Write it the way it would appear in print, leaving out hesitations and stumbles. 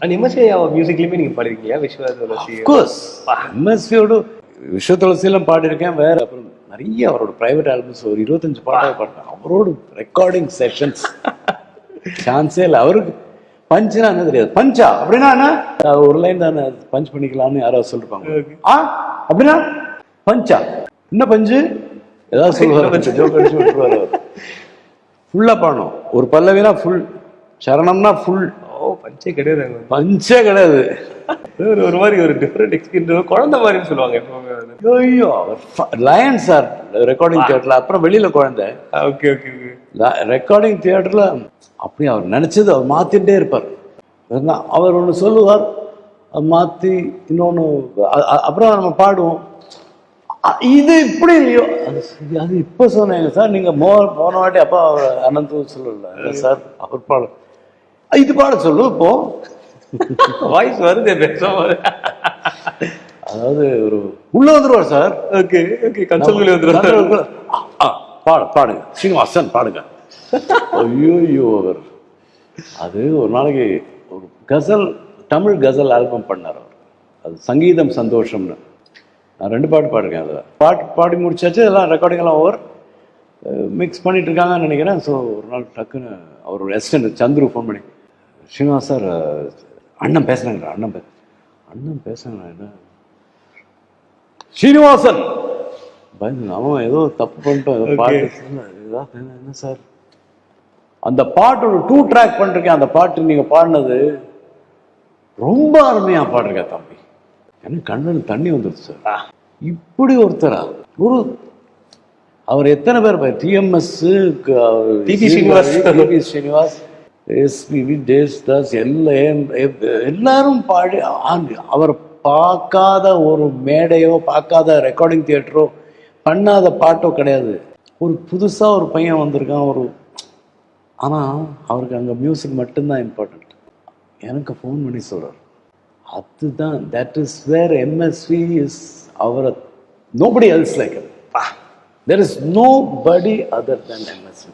And MSV மியூசிக்லயுமே நீங்க பாடிருக்கீங்க விஸ்வ துளசி. Of course எம்எஸ்வியோட விஸ்வ துளசியெல்லாம் பாடியிருக்கேன். வேற அப்புறம் நிறைய அவரோட பிரைவேட் ஆல்பம்ஸ் ஒரு 25 பாட்டாக பாட்டேன். அவரோட ரெக்கார்டிங் செஷன்ஸ் சான்ஸே இல்லை. அவருக்கு பஞ்சுனா என்ன தெரியாது. பஞ்சா அப்படின்னா என்ன, ஒரு லைன் தானே பஞ்ச் பண்ணிக்கலாம்னு யாராவது சொல்லிருப்பாங்க. அப்படின்னா பஞ்சா என்ன பஞ்சு ஏதாவது சொல்லுவார், ஜோக் அடிச்சு விட்டுருவார். அவர் ஃபுல்லா பாடணும். ஒரு பல்லவினா ஃபுல், சரணம்னா ஃபுல். பஞ்சே கிடையாது, பஞ்சே கிடையாது. ஒரு மாதிரி ஒரு டிஃபரெண்ட் எக்ஸ்பீரியன்ஸ், குழந்தை மாதிரி சொல்லுவாங்க. ஐயோ லயன் சார் ரெக்கார்டிங் தியேட்டர்ல, அப்புறம் வெளியில குழந்தை. Okay okay. ரெக்கார்டிங் தியேட்டர்ல அப்படி அவர் நினைச்சது அவர் மாத்திட்டே இருப்பார். அவர் ஒன்று சொல்லுவார், மாத்தி இன்னொன்னு, அப்புறம் நம்ம பாடுவோம். இது இப்படி இல்லையோ அது இப்ப சொன்னீங்க சார், நீங்க போன வாட்டி அப்பா அனந்து சொல்லல சார், அவர் பாட இது பாட சொல்லு இப்போ வாய்ஸ் வருது பேசாம. அதாவது ஒரு உள்ள வந்துருவார் சார். ஓகே ஓகே, கன்சல்குள்ளே வந்துருவார். பாடுங்க ஸ்ரீனிவாசன் பாடுங்க. ஐயோ அவர் அது ஒரு நாளைக்கு ஒரு கசல், தமிழ் கசல் ஆல்பம் பண்ணார் அவர். அது சங்கீதம் சந்தோஷம்னு. நான் 2 பாட்டு பாடிருக்கேன். அதில் பாடி முடிச்சாச்சு, எல்லாம் ரெக்கார்டிங் எல்லாம் ஓவர், மிக்ஸ் பண்ணிட்டு இருக்காங்கன்னு நினைக்கிறேன். ஸோ ஒரு நாள் டக்குன்னு அவரோட அசிஸ்டன்ட் சந்துரு ஃபோன் பண்ணி, ஸ்ரீனிவாஸ் சார் அண்ணன் பேசுறேங்க, அண்ணன் பேசுறேங்க என்ன ஸ்ரீனிவாசன் பயந்து, அவன் ஏதோ தப்பு பண்ணிட்டோம், ஏதோ பாட்டு என்ன சார் அந்த பாட்டோட 2 ட்ராக் பண்ணிருக்கேன். அந்த பாட்டு நீங்க பாடினது ரொம்ப அருமையா பாடுறீங்க தம்பி, எனக்கு கண்ணில் தண்ணி வந்துருச்சு சார். இப்படி ஒருத்தரா அவர் எத்தனை பேர் டிஎம்எஸ், ஸ்ரீனிவாஸ், எஸ்பிபி, தேவ்தாஸ் எல்லாரும் பாடி. அவர் பார்க்காத ஒரு மேடையோ பார்க்காத ரெக்கார்டிங் தியேட்டரோ பண்ணாத பாட்டோ கிடையாது. ஒரு புதுசா ஒரு பையன் வந்திருக்கான் ஒரு, ஆனா அவருக்கு அங்க மியூசிக் மட்டும்தான் இம்பார்ட்டன்ட். எனக்கு ஃபோன் பண்ணி சொல்றார், அதுதான் that is where MSV is our, nobody else like him. There is nobody other than MSV.